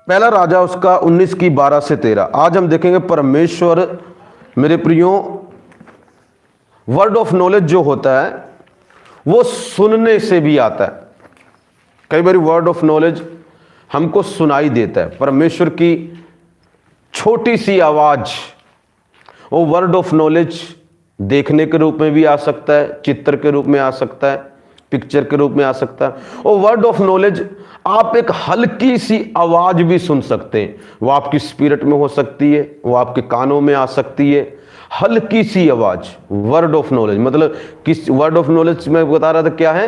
पहला राजा उसका 19 की 12 से 13। आज हम देखेंगे परमेश्वर, मेरे प्रियो, वर्ड ऑफ नॉलेज जो होता है वो सुनने से भी आता है। कई बार वर्ड ऑफ नॉलेज हमको सुनाई देता है, परमेश्वर की छोटी सी आवाज। वो वर्ड ऑफ नॉलेज देखने के रूप में भी आ सकता है, चित्र के रूप में आ सकता है, पिक्चर के रूप में आ सकता है। और वर्ड ऑफ नॉलेज आप एक हल्की सी आवाज भी सुन सकते हैं। वो आपकी स्पिरिट में हो सकती है, वो आपके कानों में आ सकती है, हल्की सी आवाज। वर्ड ऑफ नॉलेज मतलब किस वर्ड ऑफ नॉलेज मैं बता रहा था क्या है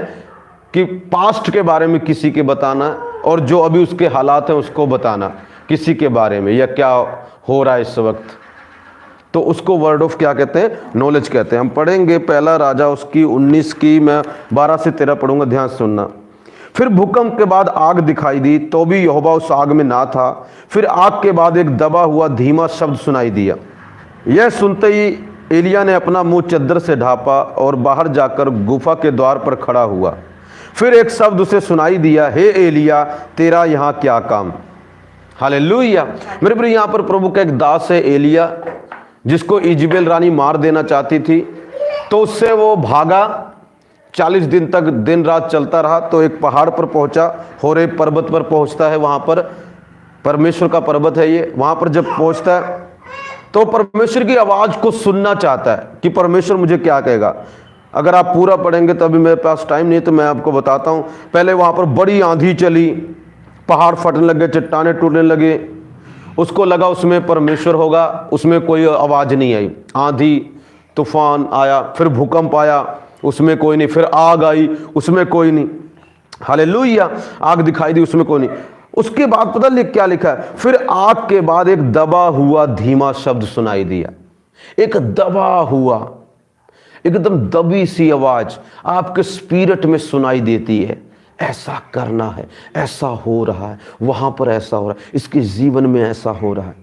कि पास्ट के बारे में किसी के बताना और जो अभी उसके हालात हैं उसको बताना किसी के बारे में, या क्या हो रहा है इस वक्त, तो उसको वर्ड ऑफ क्या कहते हैं, नॉलेज कहते हैं। हम पढ़ेंगे पहला राजा उसकी 19 की, मैं 12 से 13 पढ़ूंगा, ध्यान से सुनना। फिर भूकंप के बाद आग दिखाई दी, तो भी यहोवा उस आग में ना था। फिर आग के बाद एक दबा हुआ धीमा शब्द सुनाई दिया। यह सुनते ही एलिया ने अपना मुंह चद्दर से ढांपा और बाहर जाकर गुफा के द्वार पर खड़ा हुआ। फिर एक शब्द उसे सुनाई दिया, हे एलिया, तेरा यहाँ क्या काम। हालेलुया। मेरे प्रिय, यहाँ पर प्रभु का एक दास है एलिया, जिसको इजबेल रानी मार देना चाहती थी, तो उससे वो भागा। 40 दिन तक दिन रात चलता रहा, तो एक पहाड़ पर पहुंचा, होरेब पर्वत पर पहुंचता है। वहां पर परमेश्वर का पर्वत है ये। वहां पर जब पहुंचता है तो परमेश्वर की आवाज को सुनना चाहता है कि परमेश्वर मुझे क्या कहेगा। अगर आप पूरा पढ़ेंगे तो अभी मेरे पास टाइम नहीं है, तो मैं आपको बताता हूं। पहले वहां पर बड़ी आंधी चली, पहाड़ फटने लगे, चट्टाने टूटने लगे। उसको लगा उसमें परमेश्वर होगा, उसमें कोई आवाज नहीं आई। आंधी तूफान आया, फिर भूकंप आया, उसमें कोई नहीं। फिर आग आई, उसमें कोई नहीं। हालेलुया। आग दिखाई दी, उसमें कोई नहीं। उसके बाद पता नहीं क्या लिखा है, फिर आग के बाद एक दबा हुआ धीमा शब्द सुनाई दिया। एक दबा हुआ, एकदम दबी सी आवाज आपके स्पिरिट में सुनाई देती है, ऐसा करना है, ऐसा हो रहा है, वहां पर ऐसा हो रहा है, इसके जीवन में ऐसा हो रहा है।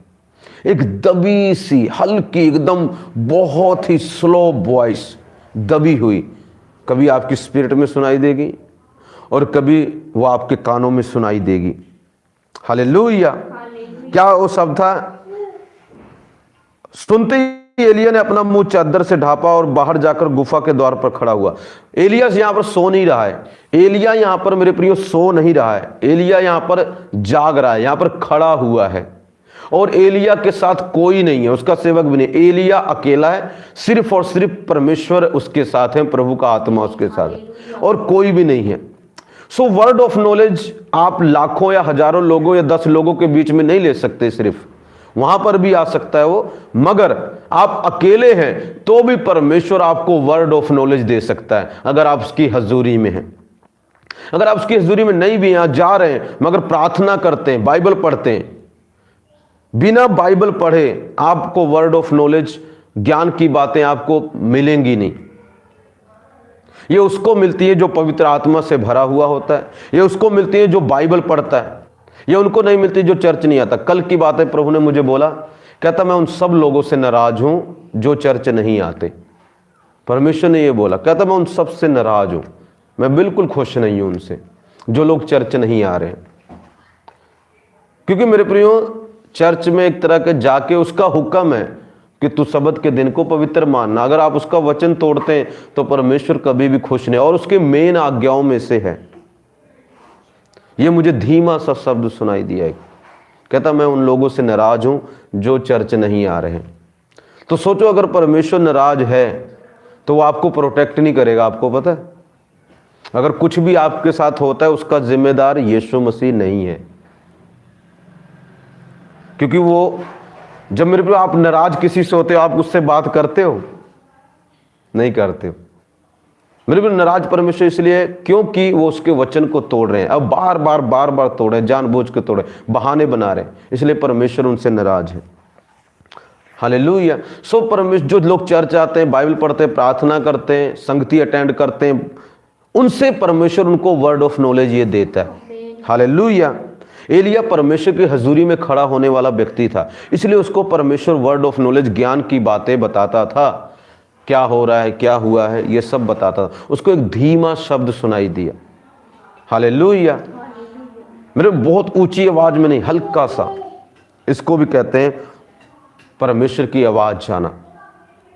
एक दबी सी, हल्की, एकदम बहुत ही स्लो वॉइस, दबी हुई, कभी आपकी स्पिरिट में सुनाई देगी और कभी वो आपके कानों में सुनाई देगी। हालेलुया। क्या वो शब्द था? सुनते ही एलिया ने अपना मुंह चादर से ढांपा और बाहर जाकर गुफा के द्वार पर खड़ा हुआ। एलिया यहां पर सो नहीं रहा है। एलिया यहां पर, मेरे प्रियो, सो नहीं रहा है। एलिया यहां पर जाग रहा है, यहां पर खड़ा हुआ है। और एलिया के साथ कोई नहीं है, उसका सेवक भी नहीं। एलिया अकेला है, सिर्फ और सिर्फ परमेश्वर उसके साथ है, प्रभु का आत्मा उसके साथ है, और कोई भी नहीं है। सो वर्ड ऑफ नॉलेज आप लाखों या हजारों लोगों या 10 लोगों के बीच में नहीं ले सकते, सिर्फ वहां पर भी आ सकता है वो, मगर आप अकेले हैं तो भी परमेश्वर आपको वर्ड ऑफ नॉलेज दे सकता है, अगर आप उसकी हजूरी में हैं। अगर आप उसकी हजूरी में नहीं भी यहां जा रहे हैं मगर प्रार्थना करते हैं, बाइबल पढ़ते हैं, बिना बाइबल पढ़े आपको वर्ड ऑफ नॉलेज, ज्ञान की बातें आपको मिलेंगी नहीं। ये उसको मिलती है जो पवित्र आत्मा से भरा हुआ होता है, ये उसको मिलती है जो बाइबल पढ़ता है, ये उनको नहीं मिलती जो चर्च नहीं आता। कल की बात है, प्रभु ने मुझे बोला, कहता मैं उन सब लोगों से नाराज हूं जो चर्च नहीं आते। परमेश्वर ने ये बोला, कहता मैं उन सब से नाराज हूं, मैं बिल्कुल खुश नहीं हूं उनसे जो लोग चर्च नहीं आ रहे हैं। क्योंकि मेरे प्रियो, चर्च में एक तरह के जाके उसका हुक्म है कि तू सब्त के दिन को पवित्र मानना। अगर आप उसका वचन तोड़ते हैं तो परमेश्वर कभी भी खुश नहीं, और उसके मेन आज्ञाओं में से है। ये मुझे धीमा सा शब्द सुनाई दिया है, कहता मैं उन लोगों से नाराज हूं जो चर्च नहीं आ रहे हैं। तो सोचो, अगर परमेश्वर नाराज है तो वो आपको प्रोटेक्ट नहीं करेगा। आपको पता है, अगर कुछ भी आपके साथ होता है उसका जिम्मेदार यीशु मसीह नहीं है। क्योंकि वो, जब मेरे पे आप नाराज किसी से होते हो, आप उससे बात करते हो? नहीं करते हो। मेरे पे नाराज परमेश्वर इसलिए क्योंकि वो उसके वचन को तोड़ रहे हैं। अब बार बार तोड़े, जानबूझ के तोड़े, बहाने बना रहे हैं, इसलिए परमेश्वर उनसे नाराज है। हालेलुया। सो परमेश्वर, जो लोग चर्च आते हैं, बाइबल पढ़ते हैं, प्रार्थना करते हैं, संगति अटेंड करते हैं, उनसे परमेश्वर उनको वर्ड ऑफ नॉलेज ये देता है। हालेलुया। एलिया परमेश्वर की हजूरी में खड़ा होने वाला व्यक्ति था, इसलिए उसको परमेश्वर वर्ड ऑफ नॉलेज, ज्ञान की बातें बताता था। क्या हो रहा है, क्या हुआ है, ये सब बताता था। उसको एक धीमा शब्द सुनाई दिया। हालेलुया। मेरे बहुत ऊंची आवाज में नहीं, हल्का सा, इसको भी कहते हैं परमेश्वर की आवाज जाना।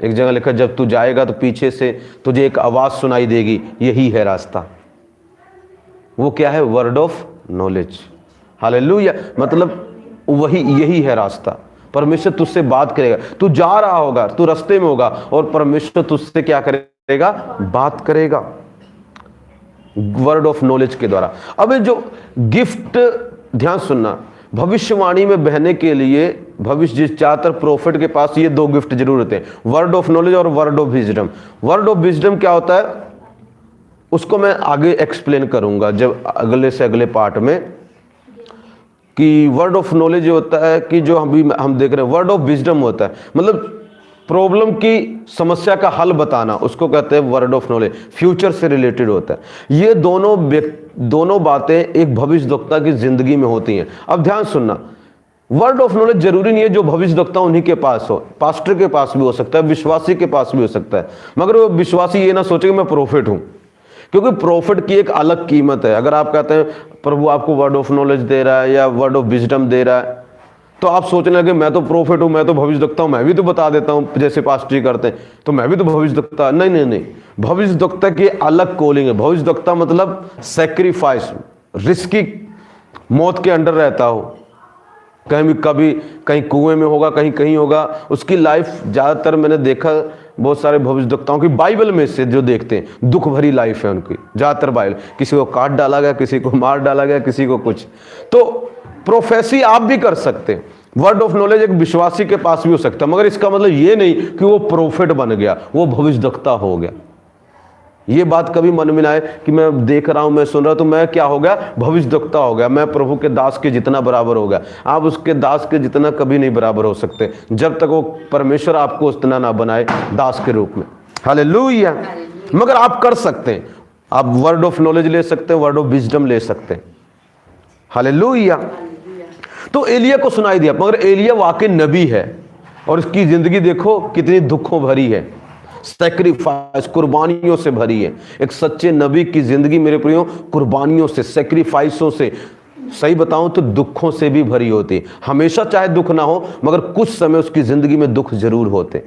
एक जगह लिखा, जब तू जाएगा तो पीछे से तुझे एक आवाज सुनाई देगी, यही है रास्ता। वो क्या है? Word of knowledge. हालेलुया। मतलब वही, यही है रास्ता। परमेश्वर तुझसे बात करेगा, तू जा रहा होगा, तू रास्ते में होगा और परमेश्वर तुझसे क्या करेगा? बात करेगा वर्ड ऑफ नॉलेज के द्वारा। अब ये जो गिफ्ट, ध्यान सुनना, भविष्यवाणी में बहने के लिए भविष्य, जिस ज्यादातर प्रोफेट के पास ये दो गिफ्ट जरूर होते हैं, वर्ड ऑफ नॉलेज और word of wisdom. Word of wisdom क्या होता है उसको मैं आगे एक्सप्लेन करूंगा जब अगले से अगले पार्ट में, कि वर्ड ऑफ नॉलेज होता है कि जो हम देख रहे हैं, वर्ड ऑफ विजडम होता है मतलब प्रॉब्लम की, समस्या का हल बताना, उसको कहते हैं वर्ड ऑफ नॉलेज, फ्यूचर से रिलेटेड होता है। ये दोनों बातें एक भविष्यवक्ता की जिंदगी में होती हैं। अब ध्यान सुनना, वर्ड ऑफ नॉलेज जरूरी नहीं है जो भविष्यवक्ता उन्हीं के पास हो, पास्टर के पास भी हो सकता है, विश्वासी के पास भी हो सकता है। मगर वो विश्वासी ये ना सोचे कि मैं प्रोफेट हूं, क्योंकि प्रोफेट की एक अलग कीमत है। अगर आप कहते हैं प्रभु आपको वर्ड ऑफ नॉलेज दे रहा है या वर्ड ऑफ विजडम दे रहा है, तो आप सोचने लगे मैं तो प्रोफेट हूं, मैं तो भविष्यवक्ता हूं, मैं भी तो बता देता हूं, जैसे पास्टर करते हैं, तो मैं भी तो भविष्यवक्ता। नहीं नहीं नहीं, भविष्यवक्ता की अलग कॉलिंग है। भविष्यवक्ता मतलब सेक्रीफाइस, रिस्की, मौत के अंडर रहता हो, कभी कहीं कुएं में होगा, कहीं होगा। उसकी लाइफ ज्यादातर मैंने देखा, बहुत सारे भविष्यवक्ताओं की बाइबल में से जो देखते हैं, दुख भरी लाइफ है उनकी ज्यादातर बाइबल। किसी को काट डाला गया, किसी को मार डाला गया, किसी को कुछ। तो प्रोफेसी आप भी कर सकते हैं, वर्ड ऑफ नॉलेज एक विश्वासी के पास भी हो सकता है, मगर इसका मतलब ये नहीं कि वो प्रोफेट बन गया, वो भविष्यवक्ता हो गया। ये बात कभी मन में ना आए कि मैं देख रहा हूं, मैं सुन रहा हूं, तो मैं क्या हो गया? भविष्यवक्ता हो गया, मैं प्रभु के दास के जितना बराबर हो गया। आप उसके दास के जितना कभी नहीं बराबर हो सकते जब तक वो परमेश्वर आपको उतना ना बनाए दास के रूप में। हालेलुया। मगर आप कर सकते हैं, आप वर्ड ऑफ नॉलेज ले सकते हैं, वर्ड ऑफ विजडम ले सकते हैं। हालेलुया। तो एलिया को सुनाई दिया, मगर एलिया वाकई नबी है और उसकी जिंदगी देखो कितनी दुखों भरी है, सैक्रिफाइस, कुर्बानियों से भरी है। एक सच्चे नबी की जिंदगी मेरे प्रियो कुर्बानियों से, सैक्रिफाइसों से, सही बताऊं तो दुखों से भी भरी होती है। हमेशा चाहे दुख ना हो, मगर कुछ समय उसकी जिंदगी में दुख जरूर होते।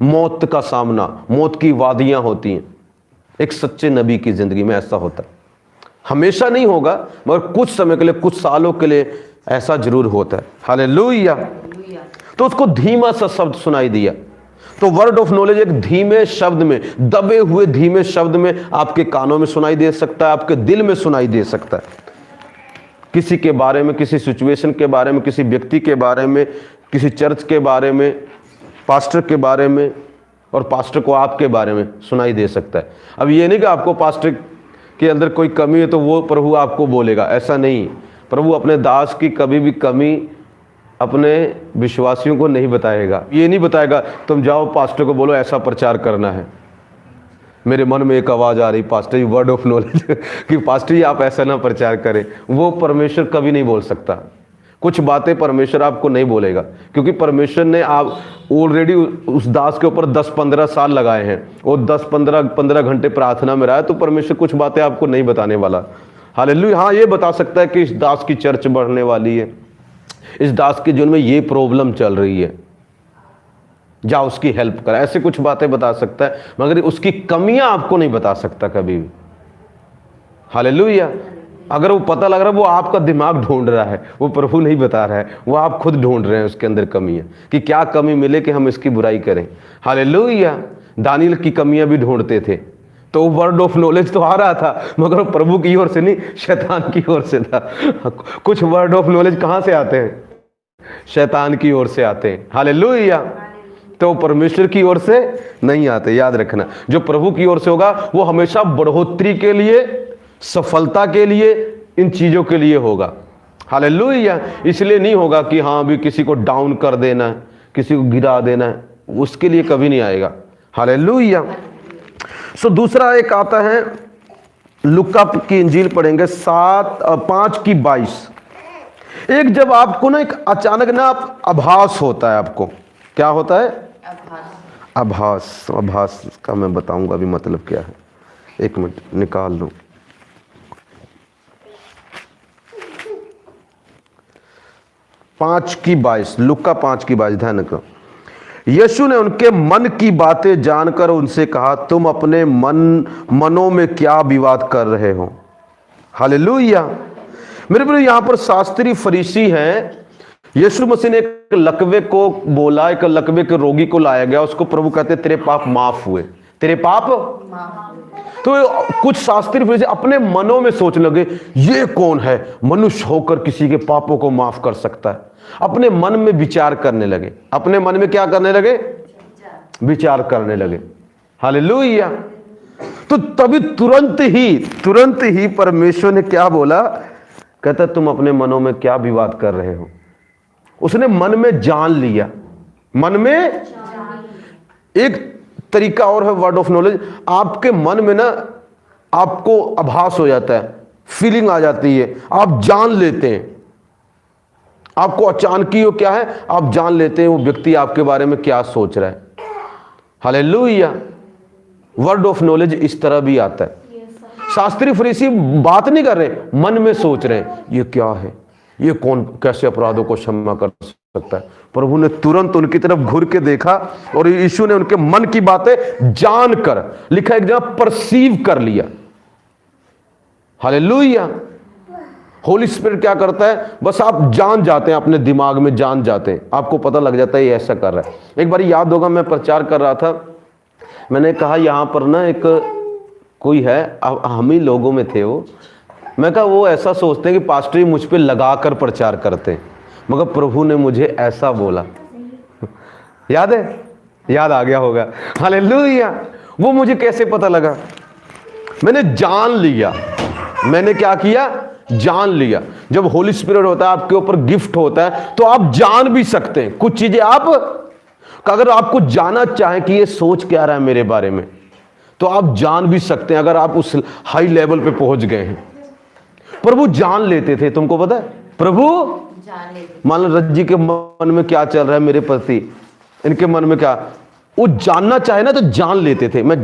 मौत का सामना, मौत की वादियां होती हैं। एक सच्चे नबी की जिंदगी में ऐसा होता है। हमेशा नहीं होगा, मगर कुछ समय के लिए, कुछ सालों के लिए ऐसा जरूर होता है। हालेलुया। तो उसको धीमा सा शब्द सुनाई दिया। तो वर्ड ऑफ नॉलेज एक धीमे शब्द में, दबे हुए धीमे शब्द में आपके कानों में सुनाई दे सकता है, आपके दिल में सुनाई दे सकता है। किसी के बारे में, किसी सिचुएशन के बारे में, किसी व्यक्ति के बारे में, किसी चर्च के बारे में, पास्टर के बारे में, और पास्टर को आपके बारे में सुनाई दे सकता है। अब ये नहीं कि आपको पास्टर के अंदर कोई कमी है तो वो प्रभु आपको बोलेगा, ऐसा नहीं। प्रभु अपने दास की कभी भी कमी अपने विश्वासियों को नहीं बताएगा। ये नहीं बताएगा तुम जाओ पास्टर को बोलो ऐसा प्रचार करना है। मेरे मन में एक आवाज आ रही pastor ji, word of knowledge कि पास्टर जी आप ऐसा ना प्रचार करें। वो परमेश्वर कभी नहीं बोल सकता। कुछ बातें परमेश्वर आपको नहीं बोलेगा, क्योंकि परमेश्वर ने आप ऑलरेडी उस दास के ऊपर 10-15 साल लगाए हैं और 10-15 घंटे प्रार्थना में रहा है, तो परमेश्वर कुछ बातें आपको नहीं बताने वाला। हालेलुया। हाँ, ये बता सकता है कि इस दास की चर्च बढ़ने वाली है, इस दास के जीवन में ये प्रॉब्लम चल रही है, जा उसकी हेल्प कर, ऐसे कुछ बातें बता सकता है, मगर उसकी कमियां आपको नहीं बता सकता कभी भी। हालेलुया। अगर वो पता लग रहा है, वो आपका दिमाग ढूंढ रहा है, वो प्रभु नहीं बता रहा है, वो आप खुद ढूंढ रहे हैं उसके अंदर कमियां, कि क्या कमी मिले कि हम इसकी बुराई करें। हालेलुया। दानियल की कमियां भी ढूंढते थे, तो वर्ड ऑफ नॉलेज तो आ रहा था, मगर प्रभु की ओर से नहीं, शैतान की ओर से था। कुछ वर्ड ऑफ नॉलेज कहां से आते हैं? शैतान की ओर से आते हैं। हालेलुया। तो परमेश्वर की ओर से नहीं आते, याद रखना। जो प्रभु की ओर से होगा वो हमेशा बढ़ोतरी के लिए, सफलता के लिए, इन चीजों के लिए होगा। हालेलुया। इसलिए नहीं होगा कि हाँ अभी किसी को डाउन कर देना है, किसी को गिरा देना है, उसके लिए कभी नहीं आएगा। हालेलुया। सो दूसरा एक आता है, लुका की इंजील पढ़ेंगे 5:22। एक जब आपको ना एक अचानक ना आप आभास होता है, आपको क्या होता है? आभास। आभास का मैं बताऊंगा अभी मतलब क्या है। एक मिनट निकाल लूं। 5:22, लुक्का 5:22, ध्यान रखो। यीशु ने उनके मन की बातें जानकर उनसे कहा, तुम अपने मनों में क्या विवाद कर रहे हो। हालेलुया। मेरे प्रिय, यहां पर शास्त्री फरीसी हैं। यीशु मसीह ने एक लकवे को बोला, एक लकवे के रोगी को लाया गया, उसको प्रभु कहते तेरे पाप माफ हुए, तेरे पाप माफ। तो कुछ शास्त्री फरीसी अपने मनों में सोचने लगे, ये कौन है मनुष्य होकर किसी के पापों को माफ कर सकता है। अपने मन में विचार करने लगे। अपने मन में क्या करने लगे? विचार करने लगे। हालेलुया। तो तभी तुरंत ही परमेश्वर ने क्या बोला? कहता तुम अपने मनों में क्या विवाद कर रहे हो। उसने मन में जान लिया। मन में एक तरीका और है वर्ड ऑफ नॉलेज। आपके मन में ना आपको आभास हो जाता है, फीलिंग आ जाती है, आप जान लेते हैं। आपको अचानक ही वो क्या है, आप जान लेते हैं वो व्यक्ति आपके बारे में क्या सोच रहा है। हालेलुया। वर्ड ऑफ नॉलेज इस तरह भी आता है। शास्त्री फरीसी बात नहीं कर रहे, मन में सोच रहे हैं ये क्या है, ये कौन कैसे अपराधों को क्षमा कर सकता है। प्रभु ने तुरंत उनकी तरफ घूर के देखा और यीशु ने उनके मन की बातें जानकर, लिखा एक जगह परसीव कर लिया। हालेलुया। होली स्पिरिट क्या करता है? बस आप जान जाते हैं, अपने दिमाग में जान जाते हैं, आपको पता लग जाता है ये ऐसा कर रहा है। एक बार याद होगा मैं प्रचार कर रहा था, मैंने कहा यहां पर ना एक कोई है, हम ही लोगों में थे वो। मैं कहा वो ऐसा सोचते हैं कि पास्टर ही मुझ पे लगा कर प्रचार करते हैं, मगर प्रभु ने मुझे ऐसा बोला। याद है? याद आ गया होगा। हालेलुया। वो मुझे कैसे पता लगा? मैंने जान लिया। मैंने क्या किया? जान लिया। जब होली स्पिरिट होता है आपके ऊपर, गिफ्ट होता है, तो आप जान भी सकते हैं कुछ चीजें। आप अगर आपको जानना चाहे कि ये सोच क्या रहा है मेरे बारे में, तो आप जान भी सकते हैं, अगर आप उस हाई लेवल पे पहुंच गए हैं। प्रभु जान लेते थे, तुमको पता है? प्रभु मान लो रज्जी के मन में क्या चल रहा है मेरे प्रति, इनके मन में क्या, वो जानना चाहे ना तो जान लेते थे। मैं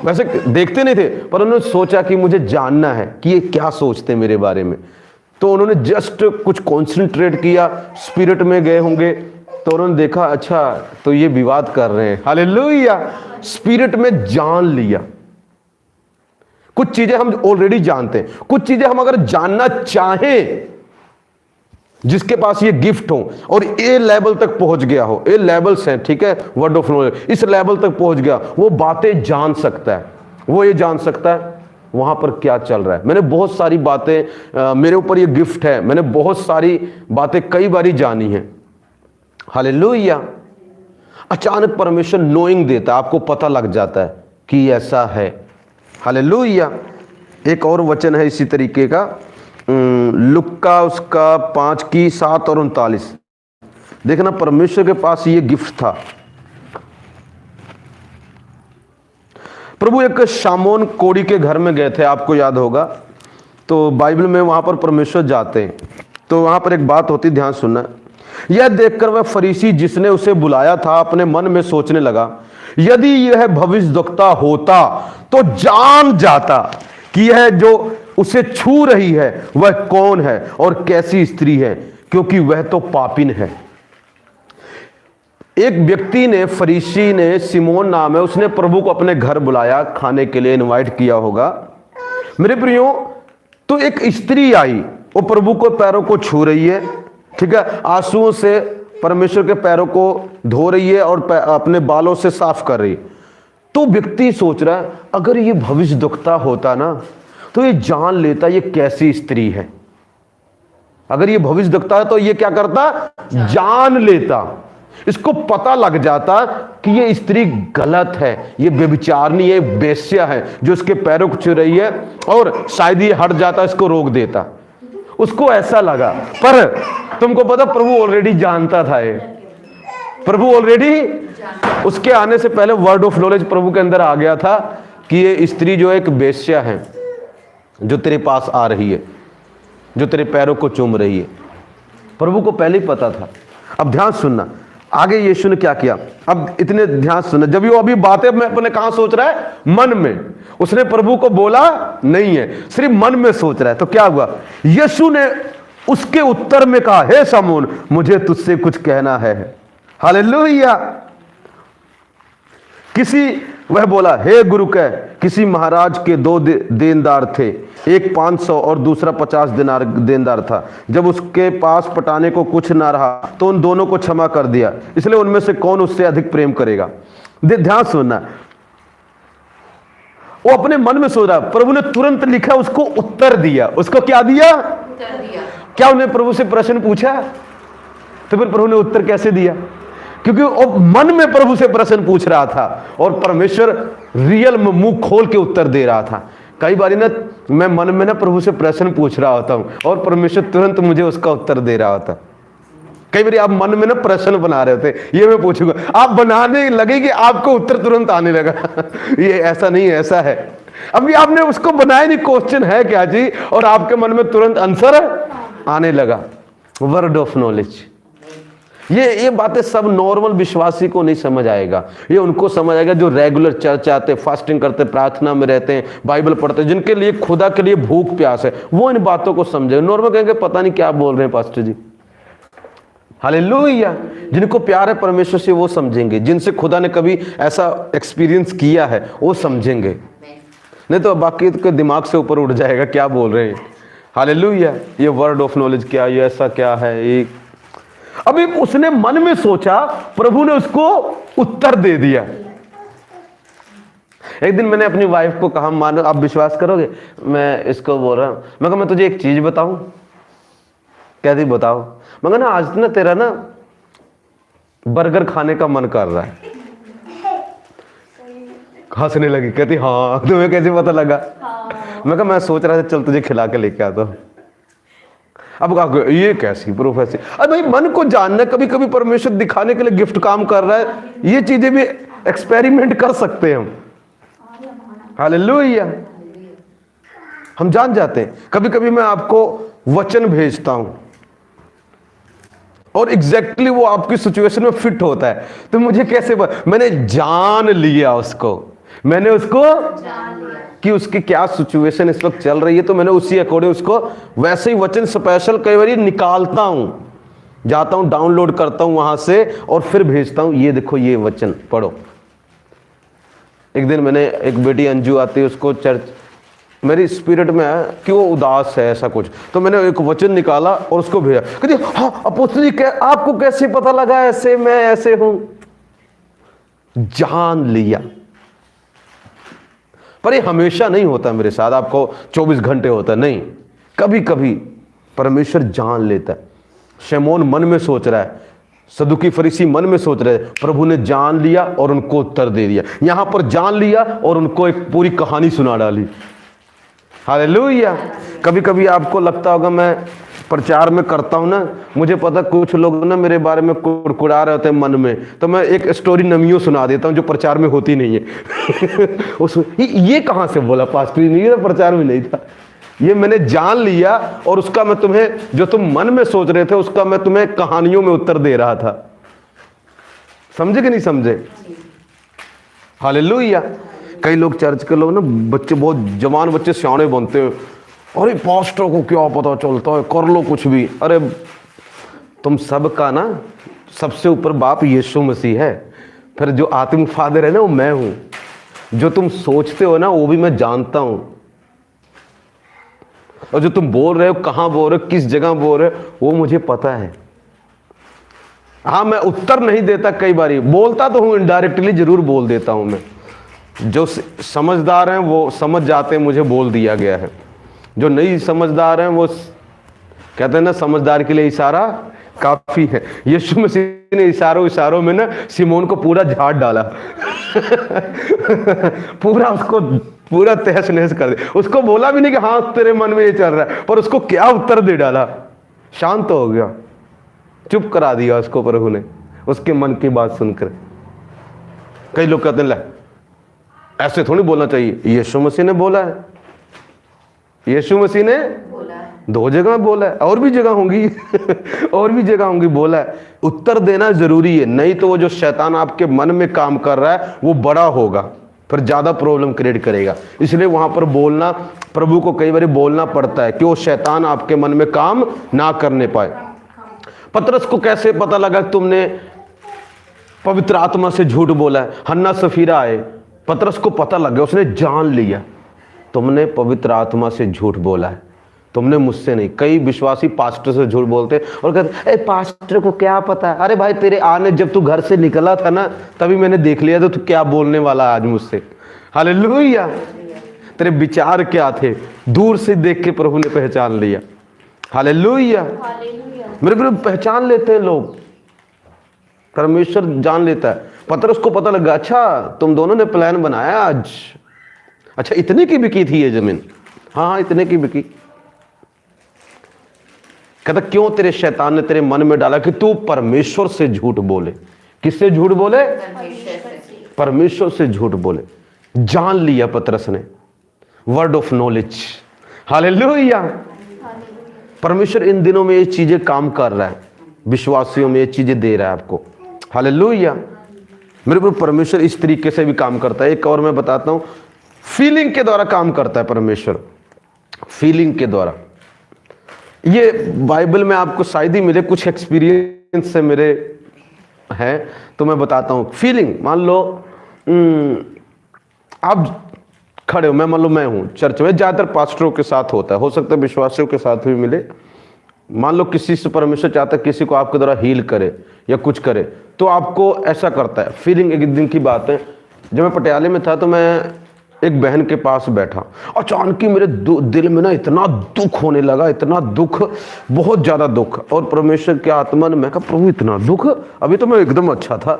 वैसे देखते नहीं थे, पर उन्होंने सोचा कि मुझे जानना है कि ये क्या सोचते हैं मेरे बारे में। तो उन्होंने जस्ट कुछ कॉन्सेंट्रेट किया, स्पिरिट में गए होंगे, तो उन्होंने देखा अच्छा तो ये विवाद कर रहे हैं। हालेलुया। स्पिरिट में जान लिया। कुछ चीजें हम ऑलरेडी जानते हैं, कुछ चीजें हम अगर जानना चाहें, जिसके पास ये गिफ्ट हो और ए लेवल तक पहुंच गया हो, ए लेवल्स हैं, ठीक है, वर्ड ऑफ नॉलेज, इस लेवल तक पहुंच गया, वो बातें जान सकता है। वो ये जान सकता है वहां पर क्या चल रहा है। मैंने बहुत सारी बातें, मेरे ऊपर ये गिफ्ट है, मैंने बहुत सारी बातें कई बारी जानी है। हालेलुया। अचानक परमेश्वर नोइंग देता है, आपको पता लग जाता है कि ऐसा है। हालेलुया। एक और वचन है इसी तरीके का, लुक्का उसका 5:7 और 39। देखना, परमेश्वर के पास ये गिफ्ट था। प्रभु एक शामोन कोड़ी के घर में गए थे, आपको याद होगा। तो बाइबल में वहां पर परमेश्वर जाते हैं, तो वहां पर एक बात होती, ध्यान सुनना। यह देखकर वह फरीसी जिसने उसे बुलाया था अपने मन में सोचने लगा, यदि यह भविष्यद्वक्ता होता तो जान जाता कि यह जो उसे छू रही है वह कौन है और कैसी स्त्री है, क्योंकि वह तो पापिन है। एक व्यक्ति ने, फरीसी ने, सिमोन नाम है, उसने प्रभु को अपने घर बुलाया, खाने के लिए इनवाइट किया होगा। मेरे प्रियो, तो एक स्त्री आई, वो प्रभु को पैरों को छू रही है, ठीक है, आंसुओं से परमेश्वर के पैरों को धो रही है और अपने बालों से साफ कर रही है। तो व्यक्ति सोच रहा है अगर ये भविष्यद्वक्ता होता ना तो ये जान लेता ये कैसी स्त्री है। अगर ये भविष्यद्वक्ता है तो ये क्या करता? जान लेता। इसको पता लग जाता कि ये स्त्री गलत है, ये व्यभिचारिणी है, वेश्या है, जो इसके पैरों को छू रही है, और शायद ये हट जाता, इसको रोक देता। उसको ऐसा लगा। पर तुमको पता, प्रभु ऑलरेडी जानता था। ये प्रभु ऑलरेडी, उसके आने से पहले वर्ड ऑफ नॉलेज प्रभु के अंदर आ गया था कि ये स्त्री जो एक वेश्या है, जो तेरे पास आ रही है, जो तेरे पैरों को चूम रही है। प्रभु को पहले ही पता था। अब ध्यान सुनना, आगे यीशु ने क्या किया। अब इतने ध्यान सुनना, जब वो अभी बातें में अपने कहां सोच रहा है? मन में। उसने प्रभु को बोला नहीं है, सिर्फ मन में सोच रहा है। तो क्या हुआ? यीशु ने उसके उत्तर में कहा, हे शमून, मुझे तुझसे कुछ कहना है। हालेलुया। वह बोला, हे गुरु कह। किसी महाराज के 2 देनदार थे, एक 500 और दूसरा 50 दिनार देनदार था। जब उसके पास पटाने को कुछ ना रहा तो उन दोनों को क्षमा कर दिया, इसलिए उनमें से कौन उससे अधिक प्रेम करेगा। ध्यान सुनना, वो अपने मन में सोच रहा, प्रभु ने तुरंत लिखा, उसको उत्तर दिया। उसको क्या दिया? उत्तर दिया। क्या उन्हें प्रभु से प्रश्न पूछा? तो फिर प्रभु ने उत्तर कैसे दिया? क्योंकि वो मन में प्रभु से प्रश्न पूछ रहा था और परमेश्वर रियल में मुंह खोल के उत्तर दे रहा था। कई बार ना मैं मन में ना प्रभु से प्रश्न पूछ रहा होता हूं और परमेश्वर तुरंत मुझे उसका उत्तर दे रहा होता। कई बार आप मन में ना प्रश्न बना रहे होते, ये मैं पूछूंगा, आप बनाने लगे कि आपको उत्तर तुरंत आने लगा। ये ऐसा नहीं है, ऐसा है। अभी आपने उसको बनाया नहीं, क्वेश्चन है क्या जी, और आपके मन में तुरंत आंसर आने लगा। Word of knowledge. ये बातें सब नॉर्मल विश्वासी को नहीं समझ आएगा। ये उनको समझ आएगा जो रेगुलर चर्च आते, फास्टिंग करते, प्रार्थना में रहते हैं, बाइबल पढ़ते हैं, जिनके लिए खुदा के लिए भूख प्यास है, वो इन बातों को समझे। नॉर्मल कहेंगे पता नहीं क्या बोल रहे हैं पास्टर जी। हालेलुया। जिनको प्यार है परमेश्वर से वो समझेंगे, जिनसे खुदा ने कभी ऐसा एक्सपीरियंस किया है वो समझेंगे, नहीं तो बाकी के दिमाग से ऊपर उठ जाएगा क्या बोल रहे हैं। हालेलुया। ये वर्ड ऑफ नॉलेज क्या, ये ऐसा क्या है। ये अभी उसने मन में सोचा, प्रभु ने उसको उत्तर दे दिया। एक दिन मैंने अपनी वाइफ को कहा, मानो आप विश्वास करोगे, मैं इसको बोल रहा हूं, मैं कहा मैं तुझे एक चीज बताऊं। कहती बताओ। मैं कहा ना आज ना तेरा ना बर्गर खाने का मन कर रहा है। हंसने लगी, कहती हाँ, तुम्हें कैसे पता लगा? मैं कहा मैं सोच रहा था चल तुझे खिला के लेके आता हूं। अब कहा ये कैसी प्रोफेसी? अरे भाई मन को जानना, कभी कभी परमेश्वर दिखाने के लिए गिफ्ट काम कर रहा है, ये चीजें भी एक्सपेरिमेंट कर सकते हैं हम। हालेलुया। हम जान जाते हैं। कभी कभी मैं आपको वचन भेजता हूं और एग्जैक्टली वो आपकी सिचुएशन में फिट होता है, तो मुझे कैसे मैंने जान लिया उसको, मैंने उसको जान लिया कि उसकी क्या सिचुएशन इस वक्त चल रही है, तो मैंने उसी अकॉर्डिंग उसको वैसे ही वचन स्पेशल कई बार निकालता हूं, जाता हूं डाउनलोड करता हूं वहां से और फिर भेजता हूं, ये देखो ये वचन पढ़ो। एक दिन मैंने, एक बेटी अंजू आती है, उसको चर्च मेरी स्पिरिट में है कि वो उदास है ऐसा कुछ, तो मैंने एक वचन निकाला और उसको भेजा। कहती हाँ अपोस्तली आपको कैसे पता लगा ऐसे मैं ऐसे हूं? जान लिया। पर ये हमेशा नहीं होता मेरे साथ, आपको 24 घंटे होता नहीं, कभी कभी परमेश्वर जान लेता है। शमौन मन में सोच रहा है, सदुकी फरीसी मन में सोच रहे, प्रभु ने जान लिया और उनको उत्तर दे दिया। यहां पर जान लिया और उनको एक पूरी कहानी सुना डाली। हालेलुया। कभी कभी आपको लगता होगा मैं प्रचार में करता हूं ना, मुझे पता कुछ लोग ना मेरे बारे में कुड़कुड़ा रहे होते हैं मन में, तो मैं एक स्टोरी नमियों सुना देता हूं जो प्रचार में होती नहीं है। ये कहां से बोला पास्टर, नहीं था प्रचार में नहीं था, ये मैंने जान लिया और उसका मैं तुम्हें, जो तुम मन में सोच रहे थे उसका मैं तुम्हें कहानियों में उत्तर दे रहा था। समझे कि नहीं समझे? हालेलुया। कई लोग चर्च के लोग ना, बच्चे बहुत जवान बच्चे सियाने बनते हैं, अरे पास्टर को क्या पता चलता है, कर लो कुछ भी। अरे तुम सबका ना सबसे ऊपर बाप यीशु मसीह है, फिर जो आत्मिक फादर है ना वो मैं हूं। जो तुम सोचते हो ना वो भी मैं जानता हूं, और जो तुम बोल रहे हो, कहां बोल रहे हो, किस जगह बोल रहे हो, वो मुझे पता है। हाँ मैं उत्तर नहीं देता, कई बार बोलता तो हूं, इनडायरेक्टली जरूर बोल देता हूं मैं। जो समझदार हैं वो समझ जाते हैं मुझे बोल दिया गया है, जो नहीं समझदार हैं वो कहते हैं ना समझदार के लिए इशारा काफी है। यीशु मसीह ने इशारों में ना सिमोन को पूरा झाड़ डाला। पूरा उसको पूरा तहस नहस कर दे। उसको बोला भी नहीं कि हाँ तेरे मन में ये चल रहा है, पर उसको क्या उत्तर दे डाला, शांत हो गया, चुप करा दिया उसको प्रभु ने उसके मन की बात सुनकर। कई लोग कहते हैं ऐसे थोड़ी बोलना चाहिए, यीशु मसीह ने बोला है, यीशु मसीह ने बोला है, 2 जगह बोला है, और भी जगह होंगी और भी जगह होंगी बोला है। उत्तर देना जरूरी है, नहीं तो वो जो शैतान आपके मन में काम कर रहा है वो बड़ा होगा। फिर ज़्यादा प्रॉब्लम क्रिएट करेगा। इसलिए वहाँ पर बोलना, प्रभु को कई बार बोलना पड़ता है कि वो शैतान आपके मन में काम ना करने पाए। पतरस को कैसे पता लगा कि तुमने पवित्र आत्मा से झूठ बोला है? हन्ना सफीरा आए, पतरस को पता लग गया, उसने जान लिया तुमने पवित्र आत्मा से झूठ बोला है, तुमने मुझसे नहीं। कई विश्वासी पास्टर से झूठ बोलते और कहते ए पास्टर को क्या पता है। अरे भाई तेरे आने, जब तू घर से निकला था ना तभी मैंने देख लिया था तू क्या बोलने वाला आज मुझसे। हालेलुया। तेरे विचार क्या थे, दूर से देख के प्रभु ने पहचान लिया। हालेलुया। मेरे को पहचान लेते हैं लोग, परमेश्वर जान लेता है। पतरस को पता लगा, अच्छा तुम दोनों ने प्लान बनाया आज, अच्छा इतने की बिकी थी ये जमीन? हाँ इतने की बिकी। कहता क्यों? तेरे शैतान ने तेरे मन में डाला कि तू परमेश्वर से झूठ बोले। किससे झूठ बोले? परमेश्वर से झूठ बोले। जान लिया पतरस ने, वर्ड ऑफ नॉलेज। हालेलुया। परमेश्वर इन दिनों में ये चीजें काम कर रहा है, विश्वासियों में ये चीजें दे रहा है आपको। हालेलुया। मेरे को परमेश्वर इस तरीके से भी काम करता है। एक और मैं बताता हूं, फीलिंग के द्वारा काम करता है परमेश्वर, फीलिंग के द्वारा। ये बाइबल में आपको शायद ही मिले, कुछ एक्सपीरियंस से मेरे है तो मैं बताता हूं। फीलिंग, मान लो आप खड़े हो, मैं मान लो मैं हूं चर्च में, ज्यादातर पास्टरों के साथ होता है, हो सकता है विश्वासियों के साथ भी मिले। मान लो किसी से परमेश्वर चाहता है किसी को आपके द्वारा हील करे या कुछ करे, तो आपको ऐसा करता है। फीलिंग, एक दिन की बात है, जब मैं पटियाले में था तो मैं एक बहन के पास बैठा, अचानक ही मेरे दिल में ना इतना दुख होने लगा, इतना दुख, बहुत ज्यादा दुख। और परमेश्वर के आत्मा ने, मैं कहा प्रभु इतना दुख, अभी तो मैं एकदम अच्छा था।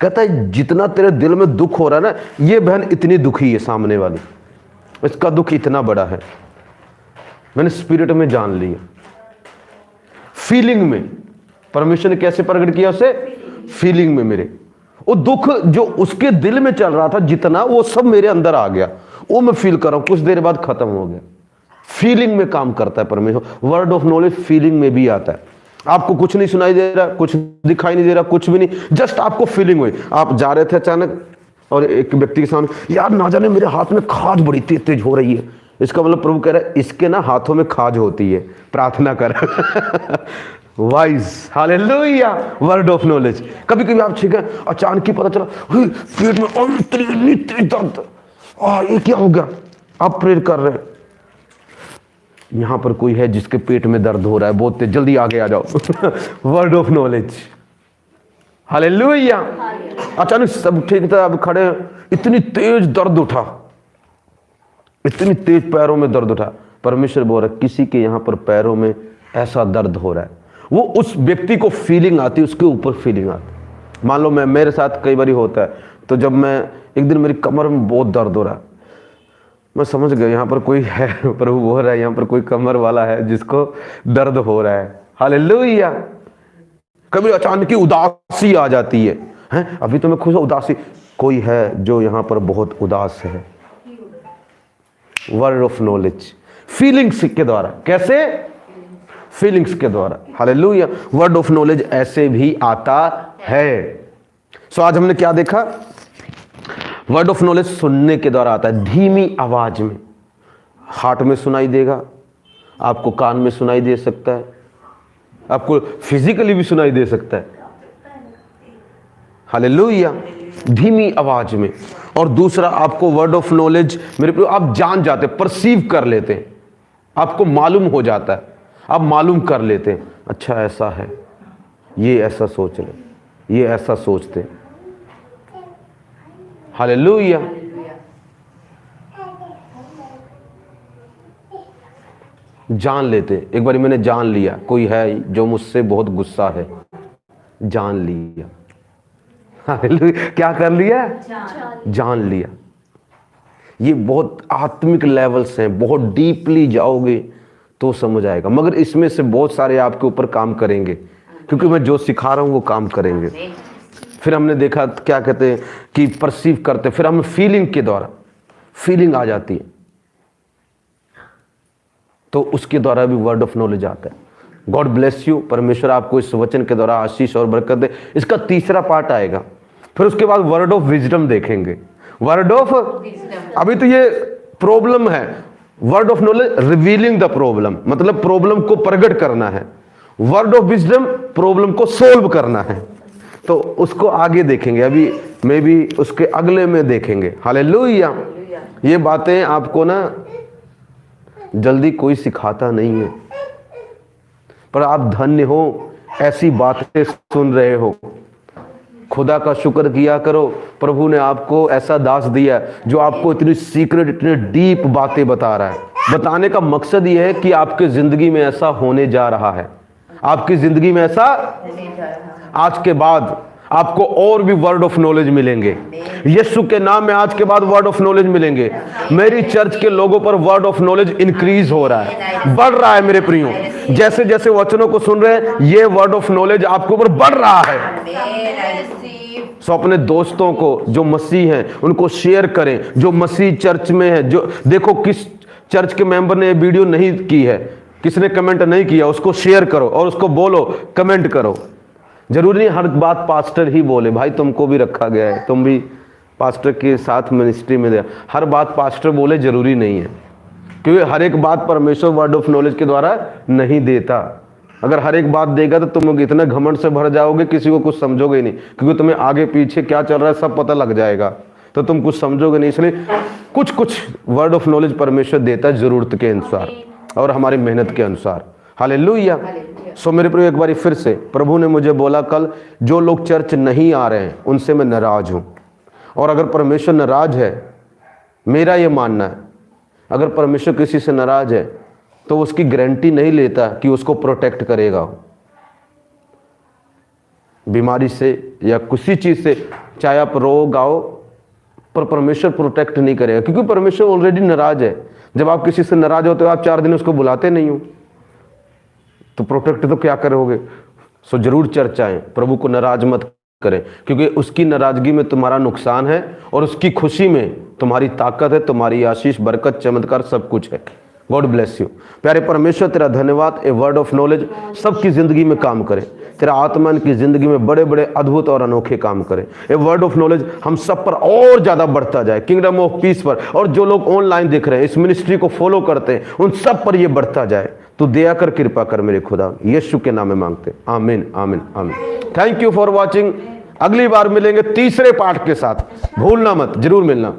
कहता है जितना तेरे दिल में दुख हो रहा है ना, ये बहन इतनी दुखी है सामने वाली, इसका दुख इतना बड़ा है। मैंने स्पिरिट में जान लिया, फीलिंग में। परमेश्वर ने कैसे प्रकट किया उसे? फीलिंग में। मेरे वो दुख जो उसके दिल में चल रहा था जितना, वो सब मेरे अंदर आ गया, वो मैं फील कर रहा हूं, कुछ देर बाद खत्म हो गया। फीलिंग में काम करता है परमेश्वर। वर्ड ऑफ नॉलेज फीलिंग में भी आता है। आपको कुछ नहीं सुनाई दे रहा, कुछ दिखाई नहीं दे रहा, कुछ भी नहीं, जस्ट आपको फीलिंग हुई। आप जा रहे थे अचानक और एक व्यक्ति के सामने, यार ना जाने मेरे हाथ में खाज बड़ी तेज तेज हो रही है। इसका मतलब प्रभु कह रहा है इसके ना हाथों में खाज होती है, प्रार्थना कर। Wise. Hallelujah. Word of knowledge. कभी कभी आप ठीक है, अचानक ही पता चला पेट में इतनी तेज दर्द, ये क्या हो गया? आप प्रेयर कर रहे हैं, यहां पर कोई है जिसके पेट में दर्द हो रहा है बहुत तेज, जल्दी आगे आ जाओ। Word of knowledge. हालेलुया। अचानक सब ठीक था, अब खड़े, इतनी तेज दर्द उठा, इतनी तेज पैरों में दर्द उठा। परमेश्वर बोल रहा किसी के यहां पर पैरों में ऐसा दर्द हो रहा है, वो उस व्यक्ति को फीलिंग आती है, उसके ऊपर फीलिंग आती। मान लो मेरे साथ कई बार होता है, तो जब मैं एक दिन मेरी कमर में बहुत दर्द हो रहा है, मैं समझ गया यहाँ पर कोई है, प्रभु बोल रहा है यहाँ पर कोई कमर वाला है जिसको दर्द हो रहा है। हालेलुया। कभी अचानक ही उदासी आ जाती है, हैं? अभी तो मैं खुश हूं, उदासी, कोई है जो यहाँ पर बहुत उदास है। वर्ड ऑफ नॉलेज, फीलिंग्स के द्वारा। कैसे? फीलिंग्स के द्वारा। हालेलुया। वर्ड ऑफ नॉलेज ऐसे भी आता है। सो आज हमने क्या देखा? वर्ड ऑफ नॉलेज सुनने के द्वारा आता है, धीमी आवाज में। हार्ट में सुनाई देगा, आपको कान में सुनाई दे सकता है, आपको फिजिकली भी सुनाई दे सकता है। हालेलुया। धीमी आवाज में। और दूसरा, आपको वर्ड ऑफ नॉलेज मेरे आप जान जाते, परसीव कर लेते हैं, आपको मालूम हो जाता है, आप मालूम कर लेते हैं, अच्छा ऐसा है, ये ऐसा सोच रहे, ये ऐसा सोचते। हालेलुया। जान लेते। एक बार मैंने जान लिया कोई है जो मुझसे बहुत गुस्सा है, जान लिया। हालेलुया। क्या कर लिया? जान लिया। ये बहुत आत्मिक लेवल्स हैं, बहुत डीपली जाओगे तो समझ आएगा, मगर इसमें से बहुत सारे आपके ऊपर काम करेंगे, क्योंकि मैं जो सिखा रहा हूं वो काम करेंगे। फिर हमने देखा क्या कहते हैं कि परसीव करते, फिर हमें फीलिंग के द्वारा, फीलिंग आ जाती है तो उसके द्वारा भी वर्ड ऑफ नॉलेज आता है। God bless you. परमेश्वर आपको इस वचन के द्वारा आशीष और बरकत दे। इसका तीसरा पार्ट आएगा, फिर उसके बाद वर्ड ऑफ विजडम देखेंगे। वर्ड ऑफ, अभी तो ये प्रॉब्लम है। Word of knowledge revealing the problem, मतलब प्रॉब्लम को प्रकट करना है। वर्ड ऑफ विजडम प्रॉब्लम को सोल्व करना है। तो उसको आगे देखेंगे, अभी मे बी उसके अगले में देखेंगे। हालेलुया। ये बातें आपको ना जल्दी कोई सिखाता नहीं है, पर आप धन्य हो, ऐसी बातें सुन रहे हो। खुदा का शुक्र किया करो, प्रभु ने आपको ऐसा दास दिया जो आपको इतनी सीक्रेट, इतने डीप बातें बता रहा है। बताने का मकसद ये है कि आपके जिंदगी में ऐसा होने जा रहा है, आपकी जिंदगी में ऐसा, आज के बाद आपको और भी वर्ड ऑफ नॉलेज मिलेंगे। यीशु के नाम में आज के बाद वर्ड ऑफ नॉलेज मिलेंगे। मेरी चर्च के लोगों पर वर्ड ऑफ नॉलेज इंक्रीज हो रहा है, बढ़ रहा है मेरे प्रियो। जैसे जैसे वचनों को सुन रहे हैं, ये वर्ड ऑफ नॉलेज आपके ऊपर बढ़ रहा है। सो अपने दोस्तों को जो मसीह हैं उनको शेयर करें, जो मसीह चर्च में है। जो देखो किस चर्च के मेंबर ने वीडियो नहीं की है, किसने कमेंट नहीं किया, उसको शेयर करो और उसको बोलो कमेंट करो। जरूरी नहीं हर बात पास्टर ही बोले, भाई तुमको भी रखा गया है, तुम भी पास्टर के साथ मिनिस्ट्री में दे। हर बात पास्टर बोले जरूरी नहीं है, क्योंकि हर एक बात परमेश्वर वर्ड ऑफ नॉलेज के द्वारा नहीं देता। अगर हर एक बात देगा तो तुम इतना घमंड से भर जाओगे, किसी को कुछ समझोगे नहीं, क्योंकि तुम्हें आगे पीछे क्या चल रहा है सब पता लग जाएगा, तो तुम कुछ समझोगे नहीं। इसलिए कुछ कुछ वर्ड ऑफ नॉलेज परमेश्वर देता है जरूरत के अनुसार और हमारी मेहनत के अनुसार। हालेलुया। सो मेरे प्रिय, एक बार फिर से प्रभु ने मुझे बोला कल, जो लोग चर्च नहीं आ रहे हैं उनसे मैं नाराज हूं। और अगर परमेश्वर नाराज है, मेरा ये मानना है, अगर परमेश्वर किसी से नाराज है तो उसकी गारंटी नहीं लेता कि उसको प्रोटेक्ट करेगा बीमारी से या किसी चीज से, चाहे आप रो गाओ, पर परमेश्वर प्रोटेक्ट नहीं करेगा, क्योंकि परमेश्वर ऑलरेडी नाराज है। जब आप किसी से नाराज होते हो, आप 4 दिन उसको बुलाते नहीं हो, तो प्रोटेक्ट तो क्या करोगे। सो जरूर चर्च आएं, प्रभु को नाराज मत करें, क्योंकि उसकी नाराजगी में तुम्हारा नुकसान है और उसकी खुशी में तुम्हारी ताकत है, तुम्हारी आशीष, बरकत, चमत्कार सब कुछ है। God bless you. प्यारे परमेश्वर तेरा धन्यवाद। ए वर्ड ऑफ नॉलेज सबकी जिंदगी में काम करे, तेरा आत्मा की जिंदगी में बड़े बड़े अद्भुत और अनोखे काम करे। ए वर्ड ऑफ नॉलेज हम सब पर और ज्यादा बढ़ता जाए, किंगडम ऑफ पीस पर, और जो लोग ऑनलाइन देख रहे हैं, इस मिनिस्ट्री को फॉलो करते हैं, उन सब पर यह बढ़ता जाए। तू दया कर, कृपा कर मेरे खुदा, यीशु के नाम में मांगते, आमीन आमीन आमीन। Thank you for watching. अगली बार मिलेंगे तीसरे पार्ट के साथ, भूलना मत, जरूर मिलना।